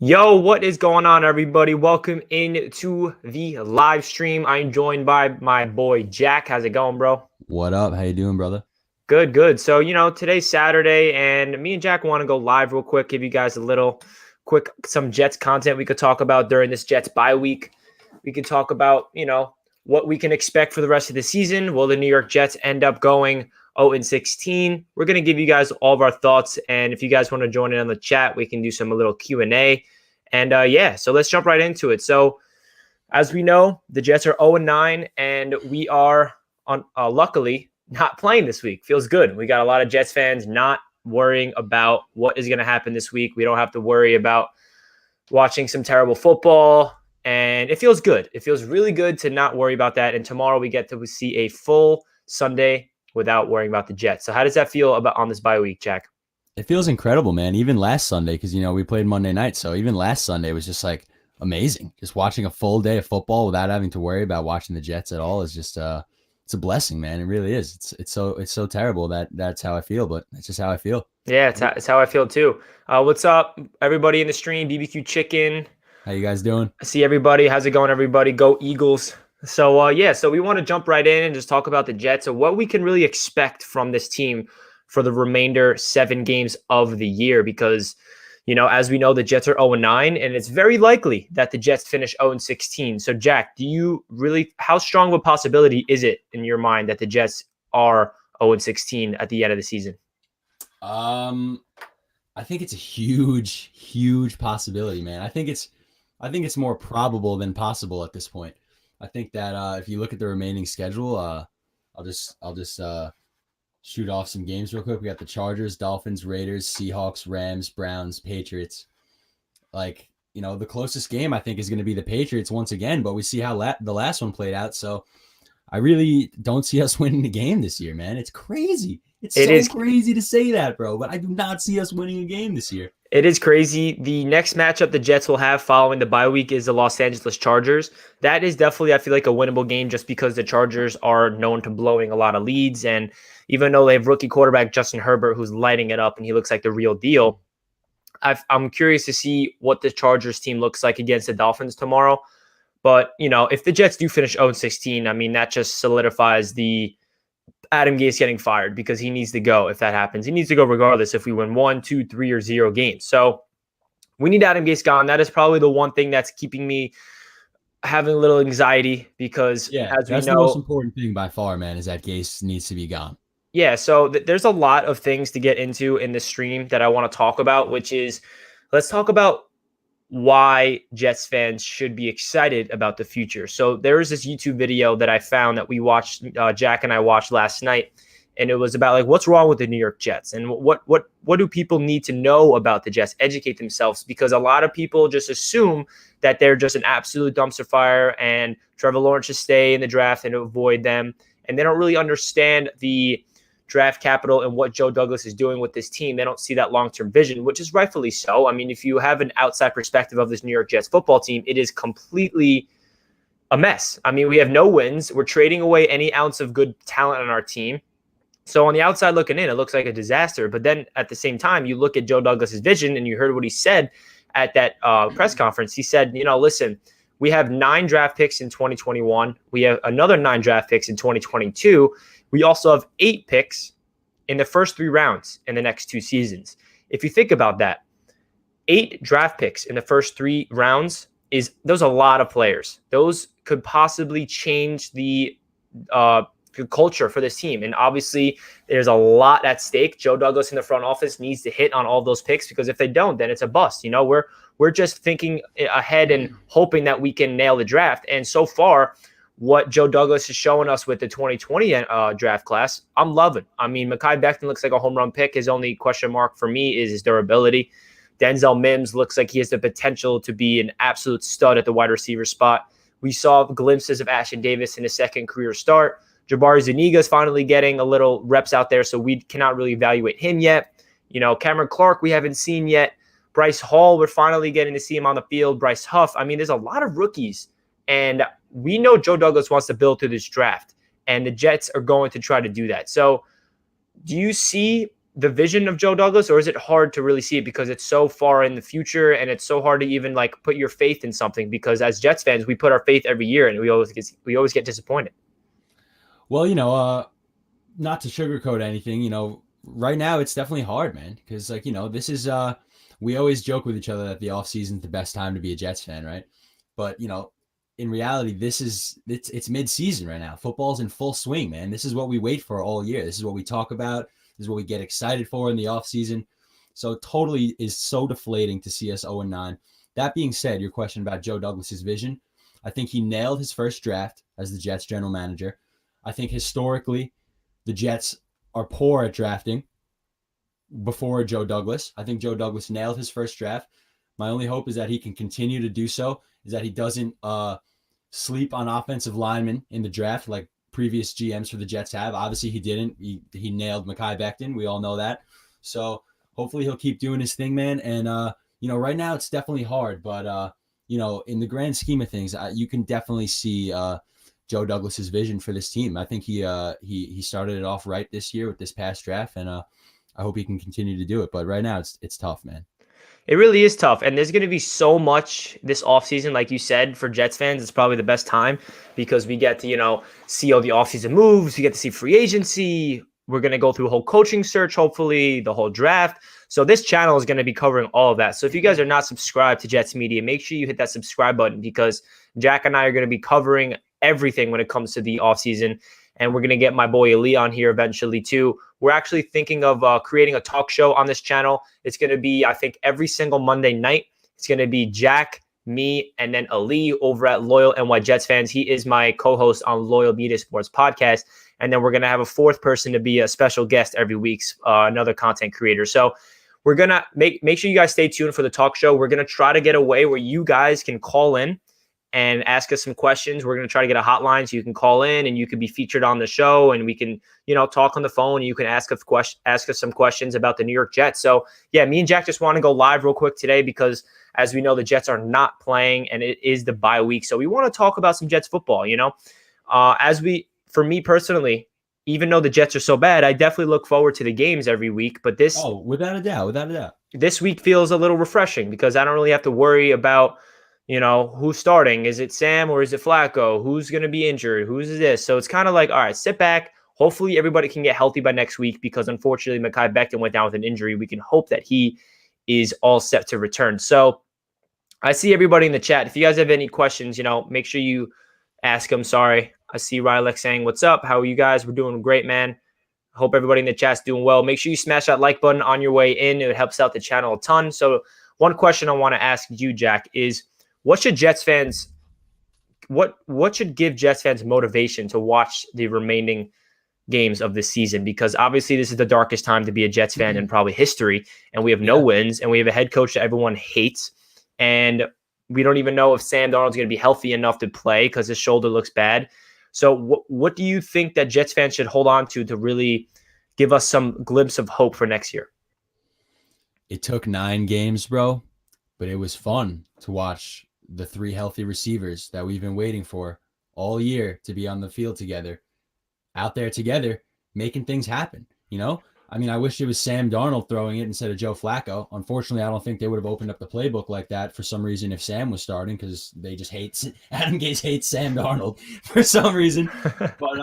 Yo, what is going on, everybody? Welcome into the live stream. I'm joined by my boy Jack. How's it going, bro? What up? How you doing, brother? Good, good. So, today's Saturday, and me and Jack want to go live real quick, give you guys a little quick, some Jets content we could talk about during this Jets bye week. We could talk about, what we can expect for the rest of the season. Will the New York Jets end up going 0-16? We're going to give you guys all of our thoughts, and if you guys want to join in on the chat, we can do some a little Q&A. And yeah, so let's jump right into it. So, as we know, the Jets are 0-9, and we are on luckily not playing this week. Feels good. We got a lot of Jets fans not worrying about what is going to happen this week. We don't have to worry about watching some terrible football, and it feels good. It feels really good to not worry about that. And tomorrow we get to see a full Sunday without worrying about the Jets. So how does that feel about on this bye week, Jack? It feels incredible, man. Even last Sunday, because we played Monday night, so even last Sunday was just like amazing. Just watching a full day of football without having to worry about watching the Jets at all is just it's a blessing, man. It really is. It's so terrible that's how I feel, but it's just how I feel. Yeah, it's how I feel too. What's up, everybody in the stream? BBQ Chicken. How you guys doing? I see everybody. How's it going, everybody? Go Eagles. So, yeah, so we want to jump right in and just talk about the Jets and what we can really expect from this team for the remainder 7 games of the year because, as we know, the Jets are 0-9, and it's very likely that the Jets finish 0-16. So, Jack, how strong of a possibility is it in your mind that the Jets are 0-16 at the end of the season? I think it's a huge, huge possibility, man. I think it's more probable than possible at this point. I think that if you look at the remaining schedule, I'll just shoot off some games real quick. We got the Chargers, Dolphins, Raiders, Seahawks, Rams, Browns, Patriots. The closest game I think is going to be the Patriots once again, but we see how the last one played out. So I really don't see us winning the game this year, man. It's crazy. It's It so is crazy to say that, bro, but I do not see us winning a game this year. It is crazy. The next matchup the Jets will have following the bye week is the Los Angeles Chargers. That is definitely, I feel like, a winnable game just because the Chargers are known to blowing a lot of leads. And even though they have rookie quarterback Justin Herbert, who's lighting it up and he looks like the real deal, I'm curious to see what the Chargers team looks like against the Dolphins tomorrow. But, if the Jets do finish 0-16, I mean, that just solidifies the Adam Gase getting fired because he needs to go if that happens. He needs to go regardless if we win 1, 2, 3, or 0 games. So we need Adam Gase gone. That is probably the one thing that's keeping me having a little anxiety because, Yeah, as we that's the most know, important thing by far, man, is that Gase needs to be gone. yeah, so there's a lot of things to get into in this stream that I want to talk about, which is let's talk about why Jets fans should be excited about the future. So there is this YouTube video that I found that we watched, Jack and I watched last night, and it was about like what's wrong with the New York Jets and what do people need to know about the Jets, educate themselves, because a lot of people just assume that they're just an absolute dumpster fire and Trevor Lawrence should stay in the draft and avoid them, and they don't really understand the draft capital and what Joe Douglas is doing with this team. They don't see that long-term vision, which is rightfully so. I mean, if you have an outside perspective of this New York Jets football team, it is completely a mess. I mean, we have no wins. We're trading away any ounce of good talent on our team. So on the outside looking in, it looks like a disaster. But then at the same time, you look at Joe Douglas's vision and you heard what he said at that press conference. He said, listen, we have 9 draft picks in 2021. We have another 9 draft picks in 2022. We also have 8 picks in the first 3 rounds in the next 2 seasons. If you think about that, 8 draft picks in the first 3 rounds those are a lot of players. Those could possibly change the culture for this team. And obviously, there's a lot at stake. Joe Douglas in the front office needs to hit on all those picks because if they don't, then it's a bust. We're just thinking ahead and hoping that we can nail the draft. And so far, what Joe Douglas is showing us with the 2020 draft class, I'm loving. I mean, Mekhi Becton looks like a home run pick. His only question mark for me is his durability. Denzel Mims looks like he has the potential to be an absolute stud at the wide receiver spot. We saw glimpses of Ashton Davis in his second career start. Jabari Zuniga is finally getting a little reps out there, so we cannot really evaluate him yet. Cameron Clark we haven't seen yet. Bryce Hall, we're finally getting to see him on the field. Bryce Huff. I mean, there's a lot of rookies. And we know Joe Douglas wants to build through this draft, and the Jets are going to try to do that. So do you see the vision of Joe Douglas, or is it hard to really see it because it's so far in the future and it's so hard to even like put your faith in something? Because as Jets fans, we put our faith every year and we always get disappointed. Well, not to sugarcoat anything, right now it's definitely hard, man. Because this is we always joke with each other that the off season is the best time to be a Jets fan, right? But in reality, it's mid season right now. Football's in full swing, man. This is what we wait for all year. This is what we talk about. This is what we get excited for in the off season. So it totally is so deflating to see us 0-9. That being said, your question about Joe Douglas's vision, I think he nailed his first draft as the Jets general manager. I think historically, the Jets are poor at drafting before Joe Douglas. I think Joe Douglas nailed his first draft. My only hope is that he can continue to do so, is that he doesn't sleep on offensive linemen in the draft like previous GMs for the Jets have. Obviously, he didn't. He nailed Mekhi Becton. We all know that. So hopefully he'll keep doing his thing, man. And, right now it's definitely hard. But, in the grand scheme of things, you can definitely see Joe Douglas's vision for this team. I think he started it off right this year with this past draft, and I hope he can continue to do it. But right now it's tough, man. It really is tough. And there's going to be so much this offseason, like you said, for Jets fans. It's probably the best time because we get to, see all the offseason moves. We get to see free agency. We're going to go through a whole coaching search, hopefully, the whole draft. So this channel is going to be covering all of that. So if you guys are not subscribed to Jets Media, make sure you hit that subscribe button because Jack and I are going to be covering everything when it comes to the offseason. And we're going to get my boy Ali on here eventually too. We're actually thinking of creating a talk show on this channel. It's going to be, I think, every single Monday night. It's going to be Jack, me, and then Ali over at Loyal NY Jets Fans. He is my co-host on Loyal Media Sports Podcast. And then we're going to have a fourth person to be a special guest every week, another content creator. So we're going to make sure you guys stay tuned for the talk show. We're going to try to get a way where you guys can call in and ask us some questions. We're going to try to get a hotline so you can call in and you can be featured on the show and we can, talk on the phone. And you can ask us some questions about the New York Jets. So yeah, me and Jack just want to go live real quick today because as we know, the Jets are not playing and it is the bye week. So we want to talk about some Jets football, for me personally, even though the Jets are so bad, I definitely look forward to the games every week. But without a doubt. This week feels a little refreshing because I don't really have to worry about, who's starting. Is it Sam or is it Flacco? Who's going to be injured? Who's this? So it's kind of like, all right, sit back. Hopefully everybody can get healthy by next week because unfortunately Mekhi Becton went down with an injury. We can hope that he is all set to return. So I see everybody in the chat. If you guys have any questions, make sure you ask them. Sorry. I see Rylex saying, what's up? How are you guys? We're doing great, man. Hope everybody in the chat's doing well. Make sure you smash that like button on your way in. It helps out the channel a ton. So one question I want to ask you, Jack, is what should give Jets fans motivation to watch the remaining games of this season? Because obviously this is the darkest time to be a Jets fan in probably history, and we have no wins, and we have a head coach that everyone hates, and we don't even know if Sam Darnold's going to be healthy enough to play because his shoulder looks bad. So what do you think that Jets fans should hold on to really give us some glimpse of hope for next year? It took 9 games, bro, but it was fun to watch the 3 healthy receivers that we've been waiting for all year to be on the field together, out there together, making things happen. I wish it was Sam Darnold throwing it instead of Joe Flacco. Unfortunately, I don't think they would have opened up the playbook like that for some reason if Sam was starting because they just Adam Gase hates Sam Darnold for some reason. But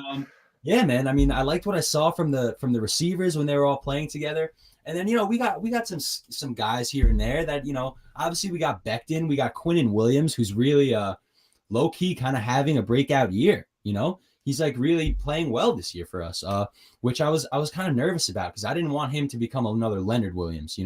yeah, man. I liked what I saw from the receivers when they were all playing together. And then we got some guys here and there that obviously we got Becton, we got Quinnen Williams, who's really low key kind of having a breakout year. He's like really playing well this year for us, which I was kind of nervous about because I didn't want him to become another Leonard Williams,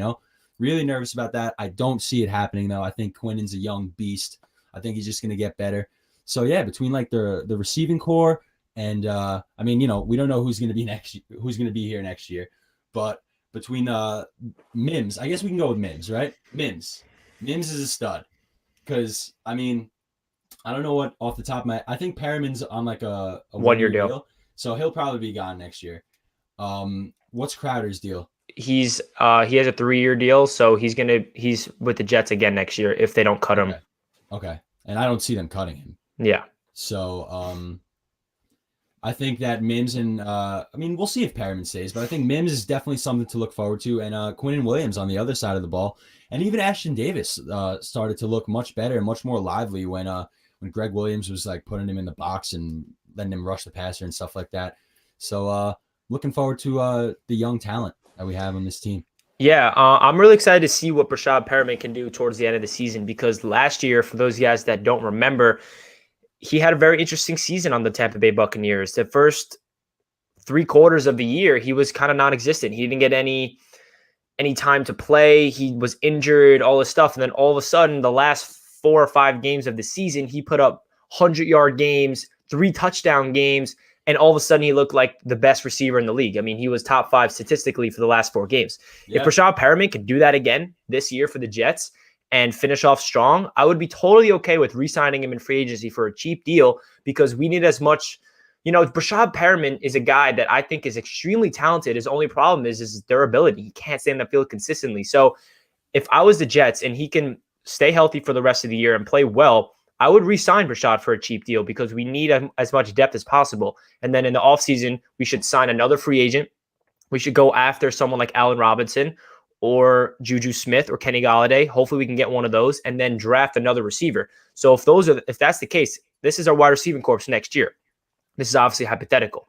really nervous about that. I don't see it happening though. I think Quinnen's a young beast. I think he's just going to get better. So yeah, between like the receiving core and we don't know who's going to be here next year, but between Mims, I guess we can go with Mims, right? Mims is a stud because I don't know what off the top of my. I think Perriman's on like a 1-year deal, so he'll probably be gone next year. What's Crowder's deal? He has a 3-year deal, so he's with the Jets again next year if they don't cut him. Okay, and I don't see them cutting him. Yeah. So I think that Mims and I mean, we'll see if Perriman stays, but I think Mims is definitely something to look forward to, and Quinnen Williams on the other side of the ball, and even Ashton Davis started to look much better and much more lively when Greg Williams was like putting him in the box and letting him rush the passer and stuff like that. So looking forward to the young talent that we have on this team. Yeah, I'm really excited to see what Brashad Perriman can do towards the end of the season because last year, for those guys that don't remember, he had a very interesting season on the Tampa Bay Buccaneers. The first 3 quarters of the year, he was kind of non-existent. He didn't get any time to play. He was injured, all this stuff. And then all of a sudden, the last 4 or 5 games of the season, he put up 100-yard games, 3 touchdown games, and all of a sudden he looked like the best receiver in the league. I mean, he was top 5 statistically for the last 4 games. Yeah. If Brashad Perriman could do that again this year for the Jets and finish off strong, I would be totally okay with re-signing him in free agency for a cheap deal because we need as much. Brashad Perriman is a guy that I think is extremely talented. His only problem is his durability. He can't stay in the field consistently. So if I was the Jets and he can stay healthy for the rest of the year and play well, I would re-sign Brashad for a cheap deal because we need as much depth as possible. And then in the offseason, we should sign another free agent. We should go after someone like Allen Robinson or Juju Smith or Kenny Golladay. Hopefully we can get one of those and then draft another receiver. So if that's the case, this is our wide receiving corps next year. This is obviously hypothetical.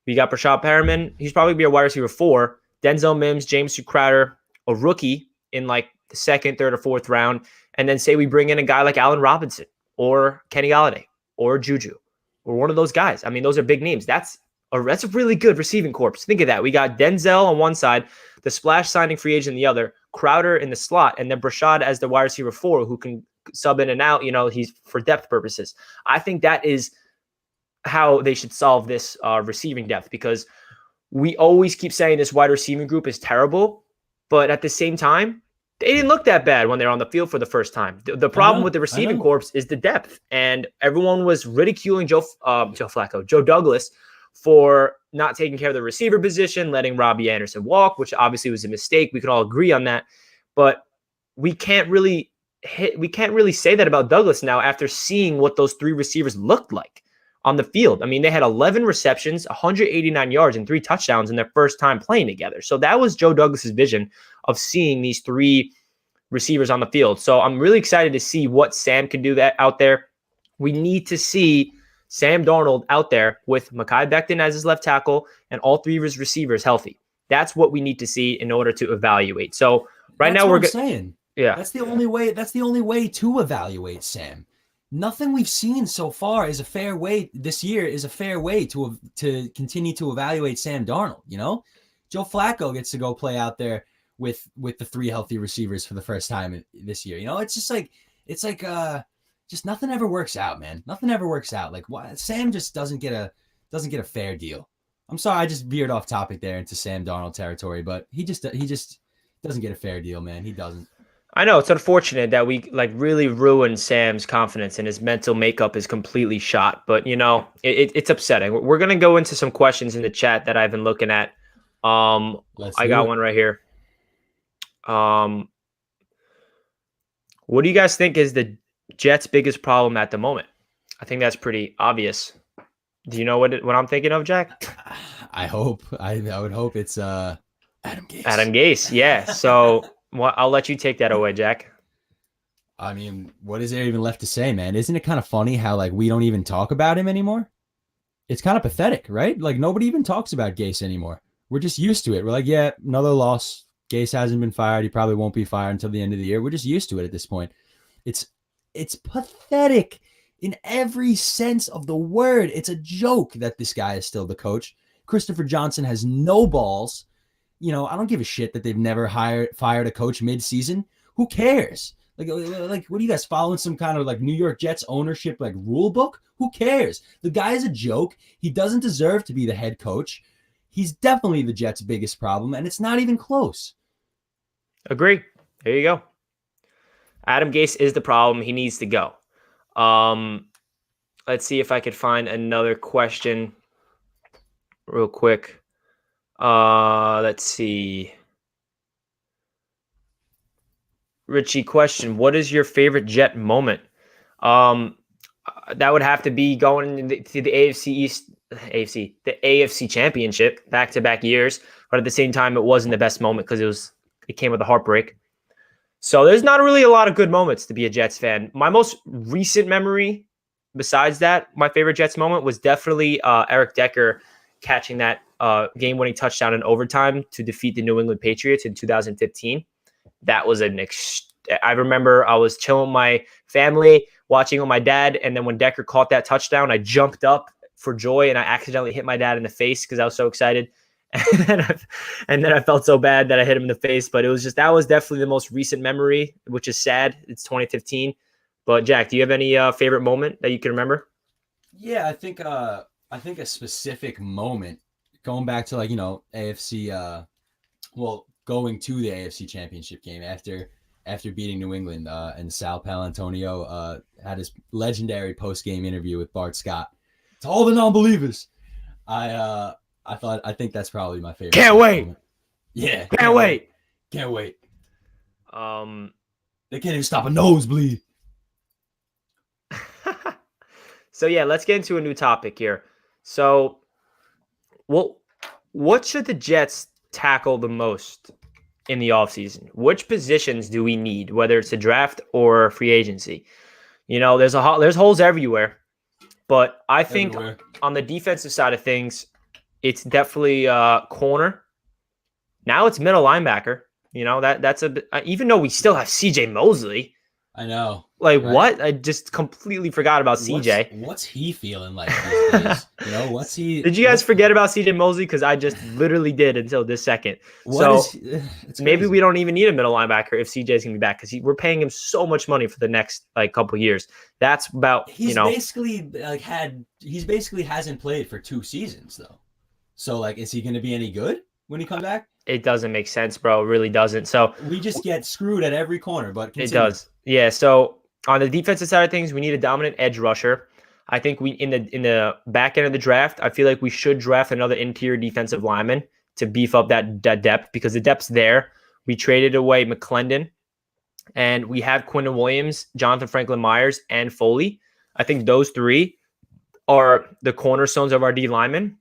We got Brashad Perriman. He's probably be a wide receiver 4. Denzel Mims, James Crowder, a rookie in like the 2nd, 3rd, or 4th round. And then say we bring in a guy like Allen Robinson or Kenny Golladay or Juju or one of those guys. I mean, those are big names. That's a really good receiving corps. Think of that. We got Denzel on one side, the splash signing free agent on the other, Crowder in the slot, and then Brashad as the wide receiver 4 who can sub in and out. He's for depth purposes. I think that is how they should solve this receiving depth because we always keep saying this wide receiving group is terrible, but at the same time, they didn't look that bad when they're on the field for the first time. The problem with the receiving corps is the depth, and everyone was ridiculing Joe Douglas for not taking care of the receiver position, letting Robbie Anderson walk, which obviously was a mistake. We could all agree on that, but we can't really say that about Douglas now after seeing what those 3 receivers looked like on the field. I mean, they had 11 receptions, 189 yards, and 3 touchdowns in their first time playing together. So that was Joe Douglas's vision of seeing these 3 receivers on the field. So I'm really excited to see what Sam can do that out there. We need to see Sam Darnold out there with Mekhi Becton as his left tackle and all 3 of his receivers healthy. That's what we need to see in order to evaluate. So now we're saying. Yeah. That's the only way. That's the only way to evaluate Sam. Nothing we've seen so far is a fair way this year is a fair way to continue to evaluate Sam Darnold. Joe Flacco gets to go play out there with the 3 healthy receivers for the first time this year. It's just like just nothing ever works out, man. Nothing ever works out. Like Sam just doesn't get a fair deal. I'm sorry, I just veered off topic there into Sam Darnold territory, but he just doesn't get a fair deal, man. He doesn't. I know it's unfortunate that we really ruined Sam's confidence and his mental makeup is completely shot. But it's upsetting. We're gonna go into some questions in the chat that I've been looking at. I got one right here. What do you guys think is the Jets' biggest problem at the moment? I think that's pretty obvious. Do you know what I'm thinking of, Jack? I would hope it's Adam Gase. Adam Gase, yeah. So. Well, I'll let you take that away, Jack. I mean, what is there even left to say, man? Isn't it kind of funny how we don't even talk about him anymore? It's kind of pathetic, right? Nobody even talks about Gase anymore. We're just used to it. We're like, yeah, another loss. Gase hasn't been fired. He probably won't be fired until the end of the year. We're just used to it at this point. It's pathetic in every sense of the word. It's a joke that this guy is still the coach. Christopher Johnson has no balls. I don't give a shit that they've never fired a coach mid-season. Who cares? What are you guys following some kind of New York Jets ownership rule book? Who cares? The guy is a joke. He doesn't deserve to be the head coach. He's definitely the Jets' biggest problem, and it's not even close. Agree. There you go. Adam Gase is the problem. He needs to go. Let's see if I could find another question real quick. Let's see. Richie, question. What is your favorite Jet moment? That would have to be going to the AFC East the AFC Championship back-to-back years, but at the same time, it wasn't the best moment because it came with a heartbreak. So there's not really a lot of good moments to be a Jets fan. My most recent memory, besides that, my favorite Jets moment was definitely Eric Decker catching that game-winning touchdown in overtime to defeat the New England Patriots in 2015. That was I remember I was chilling with my family, watching with my dad, and then when Decker caught that touchdown, I jumped up for joy, and I accidentally hit my dad in the face because I was so excited. And then I felt so bad that I hit him in the face. But that was definitely the most recent memory, which is sad. It's 2015. But Jack, do you have any favorite moment that you can remember? Yeah, I think a specific moment going back to AFC going to the AFC Championship game after beating New England, and Sal Palantonio had his legendary post-game interview with Bart Scott. To all the non-believers, I think that's probably my favorite. Can't wait. Moment. Yeah, can't wait. Can't wait. They can't even stop a nosebleed. So yeah, let's get into a new topic here. So, what should the Jets tackle the most in the offseason? Which positions do we need, whether it's a draft or free agency? There's holes everywhere, but I think on the defensive side of things, it's definitely corner. Now it's middle linebacker. That's even though we still have CJ Mosley. I know. Right? What? I just completely forgot about CJ. What's he feeling like these days? What's he? Did you guys forget about CJ Mosley? Because I just literally did until this second. Maybe we don't even need a middle linebacker if CJ's gonna be back because we're paying him so much money for the next couple years. That's about he's basically hasn't played for 2 seasons though. So is he gonna be any good when he comes back? It doesn't make sense, bro. It really doesn't. So we just get screwed at every corner, but continue. It does. Yeah. So on the defensive side of things, we need a dominant edge rusher. I think we in the back end of the draft, I feel like we should draft another interior defensive lineman to beef up that depth because the depth's there. We traded away McClendon, and we have Quinnen Williams, Jonathan Franklin Myers, and Foley. I think those 3 are the cornerstones of our D linemen.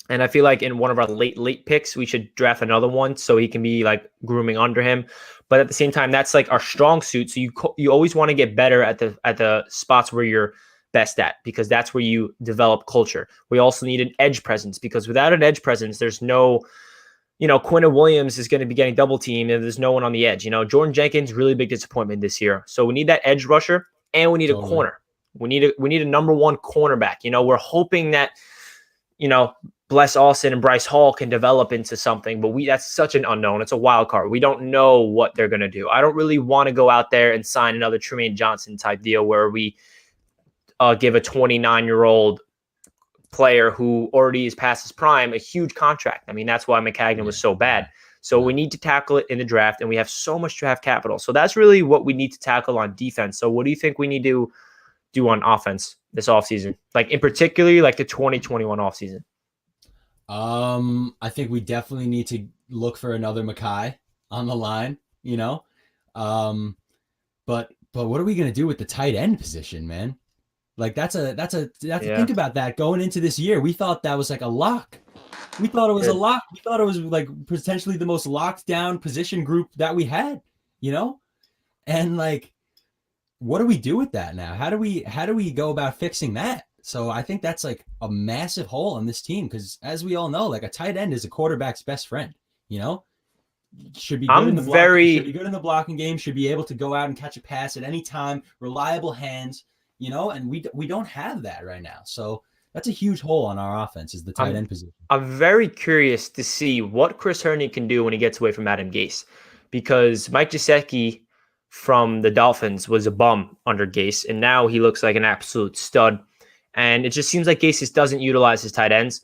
And I feel like in one of our late picks, we should draft another one so he can be grooming under him. But at the same time, that's our strong suit. So you always want to get better at the spots where you're best at because that's where you develop culture. We also need an edge presence because without an edge presence, there's no, Quinnen Williams is going to be getting double teamed and there's no one on the edge. Jordan Jenkins, really big disappointment this year. So we need that edge rusher and we need a corner. We need a number 1 cornerback. We're hoping that, Bless Austin and Bryce Hall can develop into something, but that's such an unknown. It's a wild card. We don't know what they're going to do. I don't really want to go out there and sign another Tremaine Johnson type deal where we give a 29-year-old player who already is past his prime a huge contract. I mean, that's why McCagnon was so bad. So we need to tackle it in the draft, and we have so much draft capital. So that's really what we need to tackle on defense. So what do you think we need to do on offense this offseason? in particularly the 2021 offseason? I think we definitely need to look for another Mackay on the line, but what are we gonna do with the tight end position, man? Think about that going into this year. We thought that was a lock. We thought it was a lock. We thought it was potentially the most locked down position group that we had, and what do we do with that now? How do we go about fixing that? So I think that's a massive hole in this team because, as we all know, a tight end is a quarterback's best friend. Should be good in the block, should be good in the blocking game. Should be able to go out and catch a pass at any time. Reliable hands. And we don't have that right now. So that's a huge hole on our offense is the tight end position. I'm very curious to see what Chris Herndon can do when he gets away from Adam Gase, because Mike Gesicki from the Dolphins was a bum under Gase, and now he looks like an absolute stud. And it just seems like Gase just doesn't utilize his tight ends.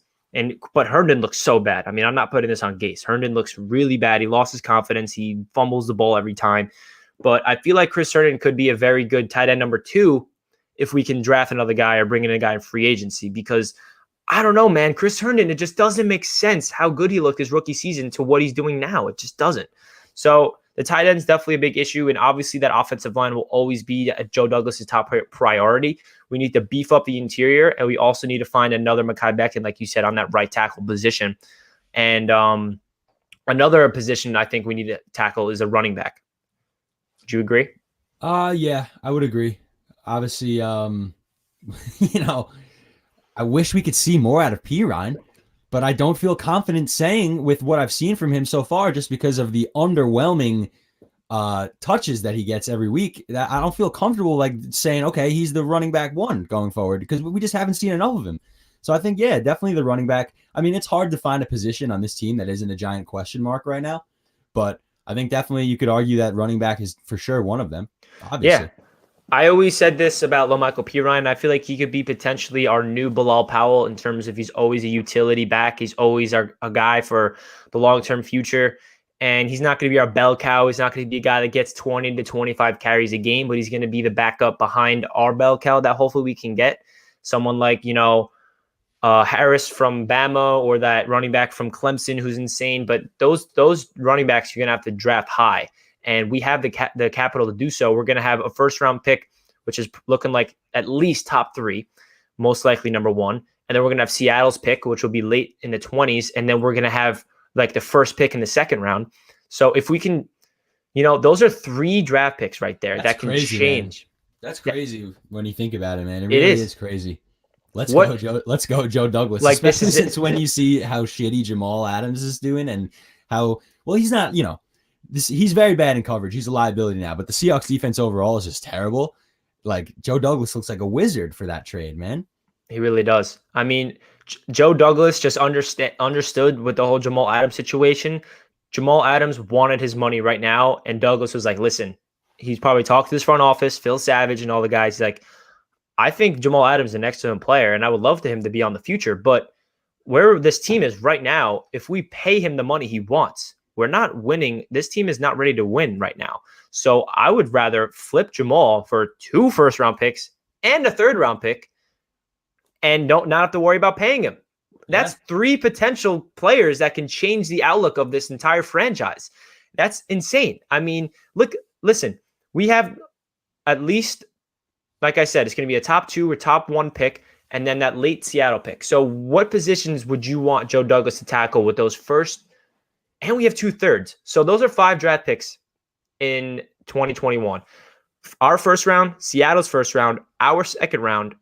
But Herndon looks so bad. I mean, I'm not putting this on Gase. Herndon looks really bad. He lost his confidence. He fumbles the ball every time. But I feel like Chris Herndon could be a very good tight end number 2 if we can draft another guy or bring in a guy in free agency. Because I don't know, man. Chris Herndon, it just doesn't make sense how good he looked his rookie season to what he's doing now. It just doesn't. So the tight end is definitely a big issue. And obviously that offensive line will always be Joe Douglas's top priority. We need to beef up the interior, and we also need to find another Mekhi Becton, like you said, on that right tackle position. And another position I think we need to tackle is a running back. Would you agree? Yeah, I would agree. Obviously, you know, I wish we could see more out of Pirine, but I don't feel confident saying with what I've seen from him so far, just because of the underwhelming touches that he gets every week. That I don't feel comfortable like saying, okay, he's the running back one going forward, because we just haven't seen enough of him. So I think, yeah, definitely the running back. I mean, it's hard to find a position on this team that isn't a giant question mark right now, but I think definitely you could argue that running back is for sure one of them, obviously. Yeah. I always said this about La'Mical Pirine. I feel like he could be potentially our new Bilal Powell in terms of he's always a utility back. He's always a guy for the long-term future. And he's not going to be our bell cow. He's not going to be a guy that gets 20 to 25 carries a game, but he's going to be the backup behind our bell cow that hopefully we can get. Someone like, Harris from Bama, or that running back from Clemson who's insane. But those running backs you're going to have to draft high. And we have the capital to do so. We're going to have a first-round pick, which is looking like at least top 3, most likely number 1. And then we're going to have Seattle's pick, which will be late in the 20s. And then we're going to have like the first pick in the second round. So if we can, those are 3 draft picks right there. That can crazy, change. Man. That's crazy when you think about it, man. It It really is. is crazy. Let's go, Joe Douglas. Like, especially since when you see how shitty Jamal Adams is doing, and how he's not. He's very bad in coverage. He's a liability now. But the Seahawks defense overall is just terrible. Like, Joe Douglas looks like a wizard for that trade, man. He really does. I mean, Joe Douglas just understood with the whole Jamal Adams situation. Jamal Adams wanted his money right now, and Douglas was like, listen, he's probably talked to his front office, Phil Savage and all the guys. He's like, I think Jamal Adams is an excellent player, and I would love for him to be on the future. But where this team is right now, if we pay him the money he wants, we're not winning. This team is not ready to win right now. So I would rather flip Jamal for 2 first-round picks and a third-round pick and not have to worry about paying him. That's 3 potential players that can change the outlook of this entire franchise. That's insane. I mean, listen, we have at least, like I said, it's going to be a top 2 or top 1 pick, and then that late Seattle pick. So what positions would you want Joe Douglas to tackle with those first? And we have 2 thirds. So those are 5 draft picks in 2021. Our first round, Seattle's first round, our second round,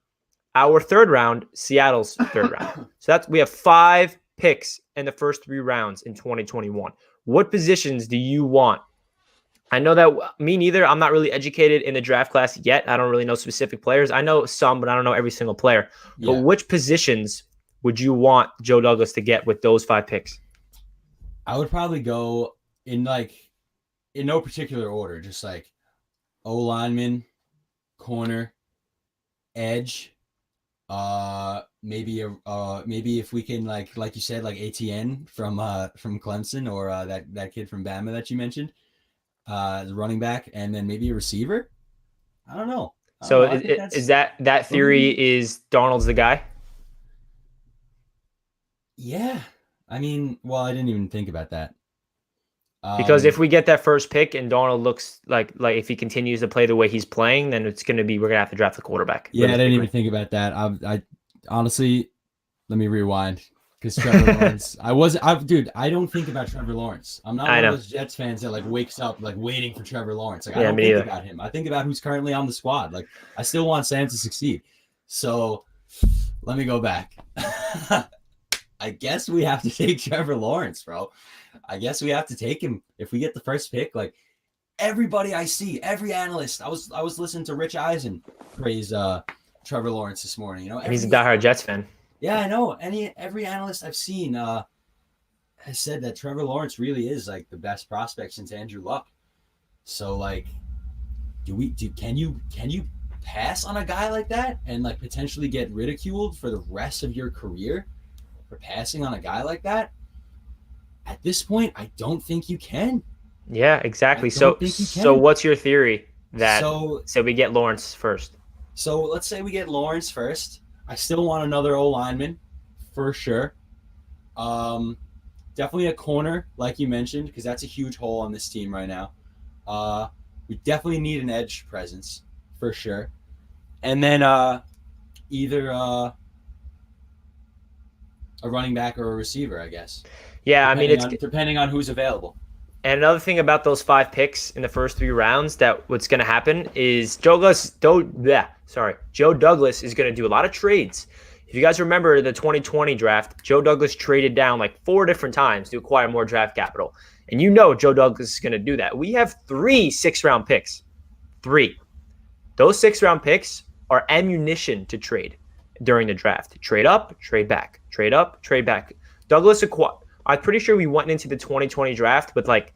our third round, Seattle's third round. So we have 5 picks in the first 3 rounds in 2021. What positions do you want? I know that me neither. I'm not really educated in the draft class yet. I don't really know specific players. I know some, but I don't know every single player. Yeah. But which positions would you want Joe Douglas to get with those 5 picks? I would probably go in no particular order, just like O-lineman, corner, edge, maybe if we can like you said, like ATN from Clemson, or that kid from Bama that you mentioned, the running back, and then maybe a receiver. I don't know. Is that theory is Darnold's the guy? Yeah. I mean, well, I didn't even think about that. Because if we get that first pick and Darnold looks like if he continues to play the way he's playing, then we're going to have to draft the quarterback. Yeah, I didn't even think about that. I honestly, let me rewind, because Trevor Lawrence. I don't think about Trevor Lawrence. I'm not one of those Jets fans that wakes up waiting for Trevor Lawrence. I don't think about him. I think about who's currently on the squad. I still want Sam to succeed. So let me go back. I guess we have to take Trevor Lawrence, bro. I guess we have to take him if we get the first pick. Everybody I see, every analyst. I was listening to Rich Eisen praise Trevor Lawrence this morning. He's a diehard Jets fan. Yeah, I know. Every analyst I've seen has said that Trevor Lawrence really is the best prospect since Andrew Luck. So can you pass on a guy like that and potentially get ridiculed for the rest of your career for passing on a guy like that? At this point, I don't think you can. Yeah, exactly. So what's your theory that so we get Lawrence first? So let's say we get Lawrence first. I still want another O-lineman for sure. Definitely a corner, like you mentioned, because that's a huge hole on this team right now. We definitely need an edge presence for sure, and then either a running back or a receiver, I guess, Yeah, I mean depending on who's available. and another thing about those 5 picks in the first 3 rounds that what's going to happen is Joe Douglas is going to do a lot of trades. If you guys remember the 2020 draft, Joe Douglas traded down like 4 different times to acquire more draft capital. And you know Joe Douglas is going to do that. We have 3 6-round picks. 3. Those 6-round picks are ammunition to trade during the draft. Trade up, trade back. Trade up, trade back. I'm pretty sure we went into the 2020 draft with like,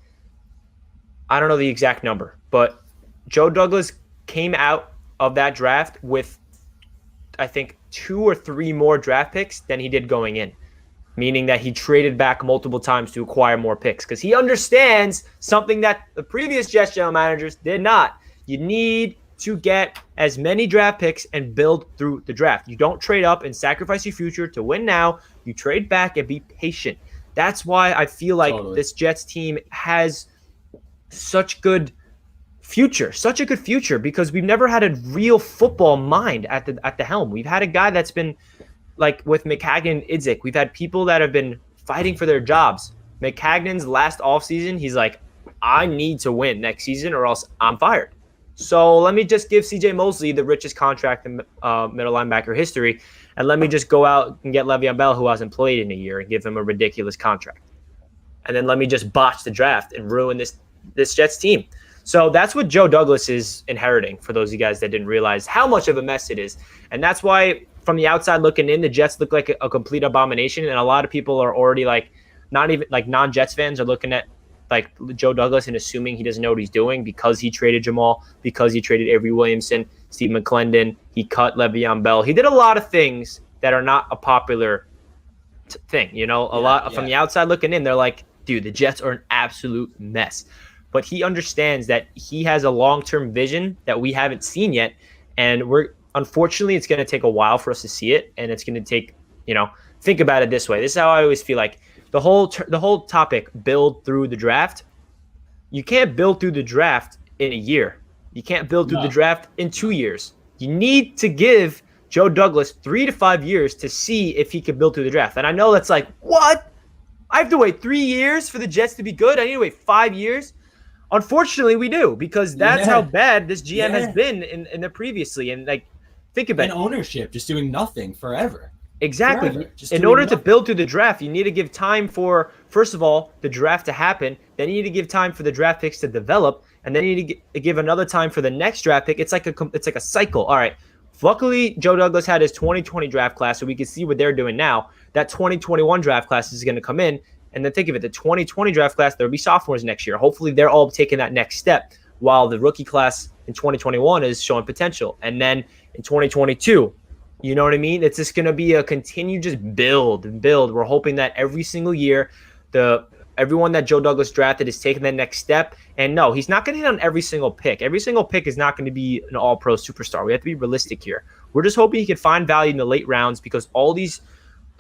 I don't know the exact number, but Joe Douglas came out of that draft with, I think, 2 or 3 more draft picks than he did going in, meaning that he traded back multiple times to acquire more picks because he understands something that the previous Jets general managers did not. You need to get as many draft picks and build through the draft. You don't trade up and sacrifice your future to win now. You trade back and be patient. That's why I feel like this Jets team has such a good future because we've never had a real football mind at the helm. We've had a guy that's been like with McCagnon and Idzik. We've had people that have been fighting for their jobs. McCagnon's last offseason, he's like, I need to win next season or else I'm fired. So let me just give CJ Mosley the richest contract in middle linebacker history, and let me just go out and get Le'Veon Bell, who hasn't played in a year, and give him a ridiculous contract. And then let me just botch the draft and ruin this Jets team. So that's what Joe Douglas is inheriting, for those of you guys that didn't realize how much of a mess it is. And that's why from the outside looking in, the Jets look like a complete abomination. And a lot of people are already like, not even like non-Jets fans are looking at like Joe Douglas and assuming he doesn't know what he's doing because he traded Jamal, because he traded Avery Williamson, Steve McClendon, he cut Le'Veon Bell. He did a lot of things that are not a popular thing. You know, from the outside looking in, they're like, dude, the Jets are an absolute mess. But he understands that he has a long-term vision that we haven't seen yet. And unfortunately, it's going to take a while for us to see it. And it's going to take, think about it this way. This is how I always feel like the whole topic, build through the draft. You can't build through the draft in a year. You can't build through the draft in 2 years. You need to give Joe Douglas 3 to 5 years to see if he can build through the draft. And I know that's like, what? I have to wait 3 years for the Jets to be good? I need to wait 5 years? Unfortunately, we do, because that's how bad this GM has been in the previously. And like, think about it. Ownership just doing nothing forever. Exactly. Forever. In order to build through the draft, you need to give time for, first of all, the draft to happen. Then you need to give time for the draft picks to develop, and then you need to give another time for the next draft pick. It's like a cycle. All right. Luckily, Joe Douglas had his 2020 draft class, so we can see what they're doing now. That 2021 draft class is going to come in. And then think of it, the 2020 draft class, there'll be sophomores next year. Hopefully they're all taking that next step, while the rookie class in 2021 is showing potential. And then in 2022, you know what I mean? It's just going to be a continued just build and build. We're hoping that every single year, everyone that Joe Douglas drafted is taking that next step. And no, he's not going to hit on every single pick. Every single pick is not going to be an all-pro superstar. We have to be realistic here. We're just hoping he can find value in the late rounds, because all these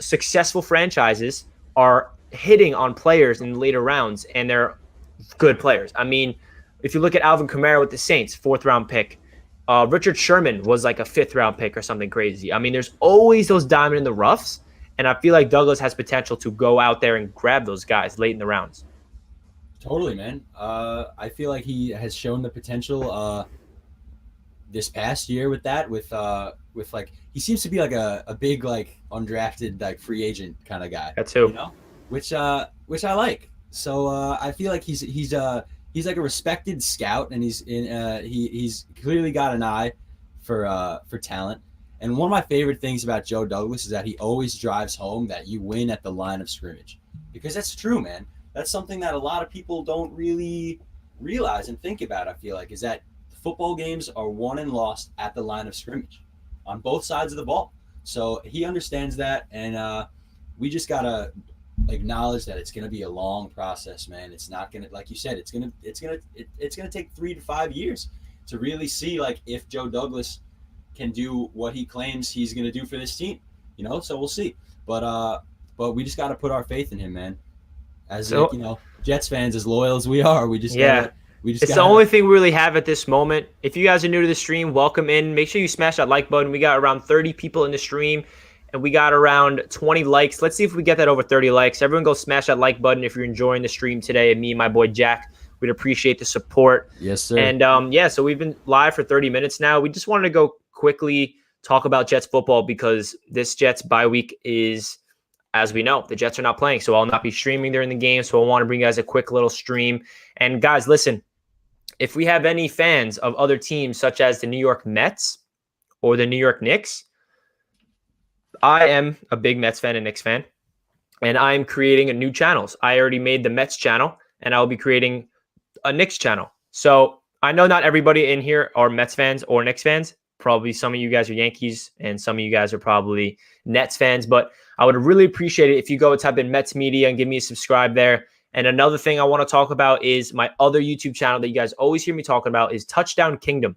successful franchises are hitting on players in the later rounds, and they're good players. I mean, if you look at Alvin Kamara with the Saints, 4th-round pick. Richard Sherman was like a 5th-round pick or something crazy. I mean, there's always those diamond in the roughs, and I feel like Douglas has potential to go out there and grab those guys late in the rounds. Totally, man. I feel like he has shown the potential this past year with that, with like, he seems to be like a big, like, undrafted, like, free agent kind of guy. That's who. Which I like. So I feel like he's like a respected scout, and he's clearly got an eye for talent. And one of my favorite things about Joe Douglas is that he always drives home that you win at the line of scrimmage, because that's true, man. That's something that a lot of people don't really realize and think about. I feel like is that football games are won and lost at the line of scrimmage on both sides of the ball. So he understands that, and we just gotta acknowledge that it's going to be a long process, man. It's not going to, like you said, it's going to take 3 to 5 years to really see, like, if Joe Douglas can do what he claims he's going to do for this team, so we'll see. But we just got to put our faith in him, man. As Jets fans, as loyal as we are, we just We just It's the gotta. only thing we really have at this moment. If you guys are new to the stream, welcome in. Make sure you smash that like button. We got around 30 people in the stream, and we got around 20 likes. Let's see if we get that over 30 likes. Everyone go smash that like button if you're enjoying the stream today. And me and my boy Jack, we'd appreciate the support. Yes, sir. And yeah, so we've been live for 30 minutes now. We just wanted to go quickly talk about Jets football because this Jets bye week is, as we know, the Jets are not playing. So I'll not be streaming during the game. So I want to bring you guys a quick little stream. And guys, listen, if we have any fans of other teams such as the New York Mets or the New York Knicks, I am a big Mets fan and Knicks fan, and I'm creating a new channels. I already made the Mets channel, and I'll be creating a Knicks channel. So I know not everybody in here are Mets fans or Knicks fans. Probably some of you guys are Yankees, and some of you guys are probably Nets fans, but I would really appreciate it if you go type in Mets Media and give me a subscribe there. And another thing I want to talk about is my other YouTube channel that you guys always hear me talking about is Touchdown Kingdom.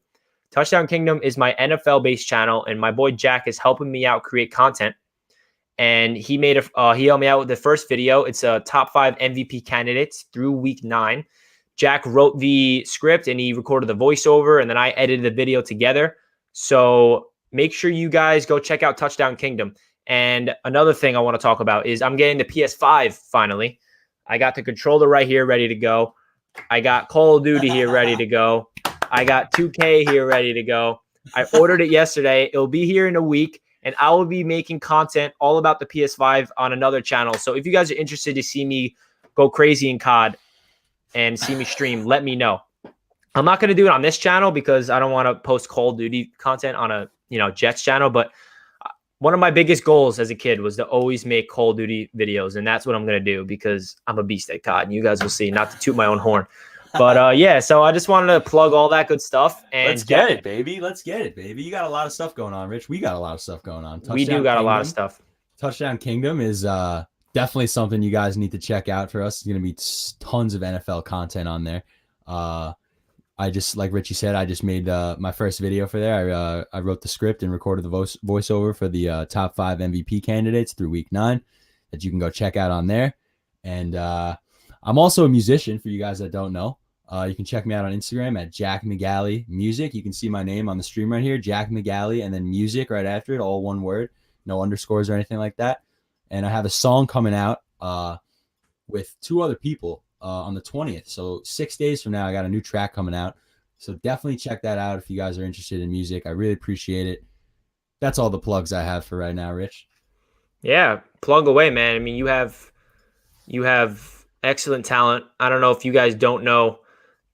Touchdown Kingdom is my NFL-based channel, and my boy Jack is helping me out create content. And he helped me out with the first video. It's a top 5 MVP candidates through week 9. Jack wrote the script and he recorded the voiceover, and then I edited the video together. So make sure you guys go check out Touchdown Kingdom. And another thing I want to talk about is I'm getting the PS5 finally. I got the controller right here ready to go. I got Call of Duty here ready to go. I got 2K here ready to go. I ordered it yesterday. It'll be here in a week, and I will be making content all about the PS5 on another channel. So if you guys are interested to see me go crazy in COD and see me stream, let me know. I'm not going to do it on this channel because I don't want to post Call of Duty content on a Jets channel, but one of my biggest goals as a kid was to always make Call of Duty videos, and that's what I'm going to do because I'm a beast at COD, and you guys will see, not to toot my own horn. But yeah, so I just wanted to plug all that good stuff. And Let's get it, baby. Let's get it, baby. You got a lot of stuff going on, Rich. We got a lot of stuff going on. We do got a lot of stuff. Touchdown Kingdom is definitely something you guys need to check out for us. It's going to be tons of NFL content on there. I just, like Richie said, I just made my first video for there. I wrote the script and recorded the voiceover for the top 5 MVP candidates through week 9 that you can go check out on there. And I'm also a musician for you guys that don't know. You can check me out on Instagram at Jack McGalley Music. You can see my name on the stream right here, Jack McGalley, and then music right after it, all one word, no underscores or anything like that. And I have a song coming out with 2 other people on the 20th. So 6 days from now, I got a new track coming out. So definitely check that out if you guys are interested in music. I really appreciate it. That's all the plugs I have for right now, Rich. Yeah, plug away, man. I mean, you have excellent talent. I don't know if you guys don't know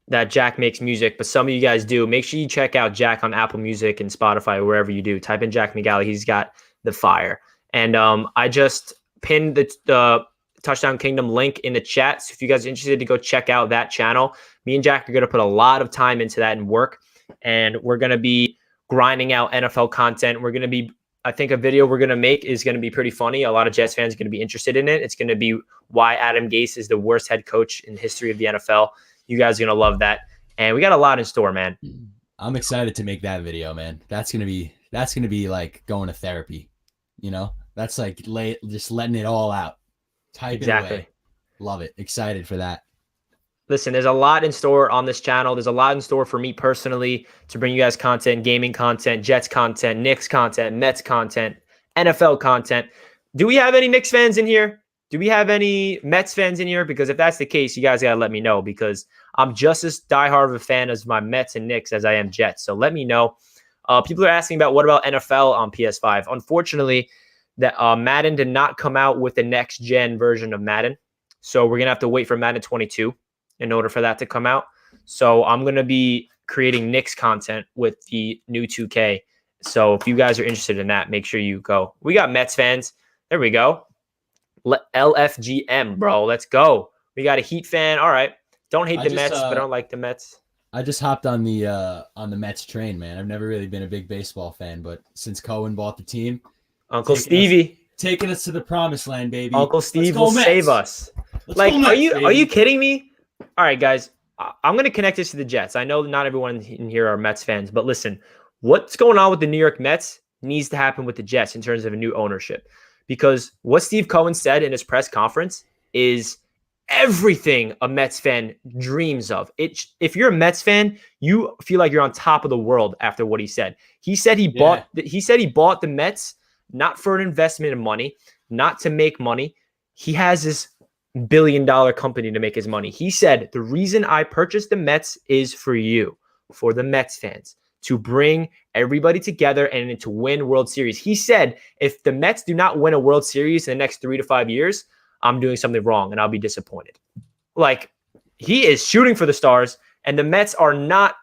that Jack makes music, but some of you guys do. Make sure you check out Jack on Apple Music and Spotify, wherever you do. Type in Jack McGalley. He's got the fire. And I just pinned the Touchdown Kingdom link in the chat. So if you guys are interested to go check out that channel, me and Jack are going to put a lot of time into that and work. And we're going to be grinding out NFL content. We're going to be, I think a video we're going to make is going to be pretty funny. A lot of Jets fans are going to be interested in it. It's going to be why Adam Gase is the worst head coach in the history of the NFL. You guys are going to love that. And we got a lot in store, man. I'm excited to make that video, man. That's going to be like going to therapy. That's like just letting it all out. Type it away. Love it. Excited for that. Listen, there's a lot in store on this channel. There's a lot in store for me personally to bring you guys content, gaming content, Jets content, Knicks content, Mets content, NFL content. Do we have any Knicks fans in here? Do we have any Mets fans in here? Because if that's the case, you guys got to let me know because I'm just as diehard of a fan as my Mets and Knicks as I am Jets. So let me know. People are asking about what about NFL on PS5? Unfortunately, that Madden did not come out with the next gen version of Madden. So we're going to have to wait for Madden 22 in order for that to come out. So I'm going to be creating Knicks content with the new 2K. So if you guys are interested in that, make sure you go. We got Mets fans. There we go. LFGM, bro. Let's go. We got a Heat fan. All right. Don't hate the Mets, but I don't like the Mets. I just hopped on the Mets train, man. I've never really been a big baseball fan, but since Cohen bought the team, Uncle Stevie taking us to the promised land, baby. Uncle Steve will save us. Like, are you kidding me? All right, guys. I'm going to connect this to the Jets. I know not everyone in here are Mets fans, but listen, what's going on with the New York Mets needs to happen with the Jets in terms of a new ownership. Because what Steve Cohen said in his press conference is everything a Mets fan dreams of. If you're a Mets fan, you feel like you're on top of the world after what he said. He said he bought the Mets not for an investment of money, not to make money. He has this billion-dollar company to make his money. He said, the reason I purchased the Mets is for you, for the Mets fans, to bring everybody together and to win World Series. He said, if the Mets do not win a World Series in the next 3 to 5 years, I'm doing something wrong and I'll be disappointed. Like, he is shooting for the stars, and the Mets are not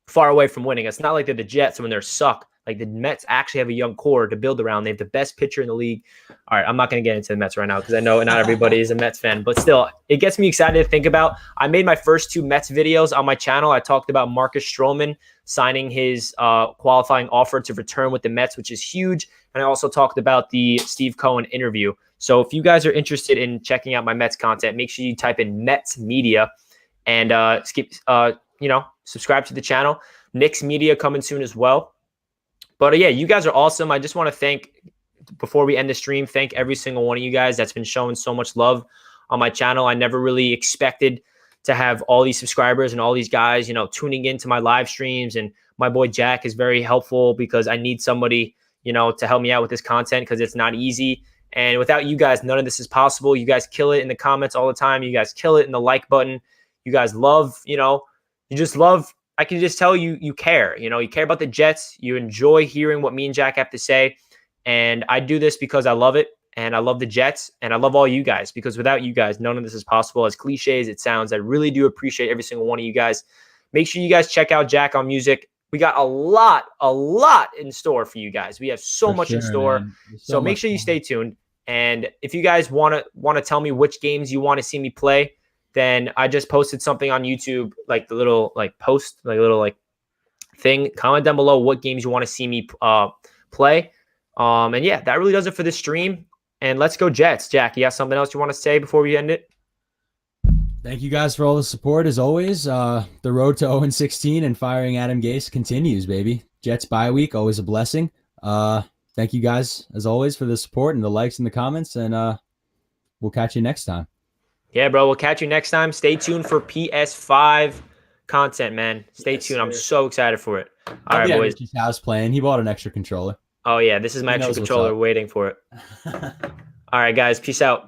far away from winning. It's not like they're the Jets when they're suck. Like, the Mets actually have a young core to build around. They have the best pitcher in the league. All right, I'm not going to get into the Mets right now because I know not everybody is a Mets fan, but still, it gets me excited to think about. I made my first 2 Mets videos on my channel. I talked about Marcus Stroman signing his qualifying offer to return with the Mets, which is huge. And I also talked about the Steve Cohen interview. So if you guys are interested in checking out my Mets content, make sure you type in Mets Media and subscribe to the channel. Knicks Media coming soon as well. But yeah, you guys are awesome. I just want to thank, before we end the stream, thank every single one of you guys that's been showing so much love on my channel. I never really expected to have all these subscribers and all these guys, tuning into my live streams. And my boy Jack is very helpful because I need somebody, to help me out with this content because it's not easy. And without you guys, none of this is possible. You guys kill it in the comments all the time. You guys kill it in the like button. You guys love, you just love. I can just tell you care. You care about the Jets. You enjoy hearing what me and Jack have to say. And I do this because I love it. And I love the Jets. And I love all you guys because without you guys, none of this is possible. As cliche as it sounds, I really do appreciate every single one of you guys. Make sure you guys check out Jack on Music. We got a lot in store for you guys. We have so much in store. So make sure you stay tuned. And if you guys want to tell me which games you want to see me play, then I just posted something on YouTube, like the little post, like little thing. Comment down below what games you want to see me play. And yeah, that really does it for this stream. And let's go Jets. Jack, you have something else you want to say before we end it? Thank you guys for all the support as always. The road to 0-16 and firing Adam Gase continues, baby. Jets bye week, always a blessing. Thank you guys as always for the support and the likes and the comments, and we'll catch you next time. Yeah, bro, we'll catch you next time. Stay tuned for PS5 content, man. Stay tuned. Sir. I'm so excited for it. All right, boys. Richie's house playing. He bought an extra controller. Oh yeah, this is my extra controller waiting for it. All right, guys. Peace out.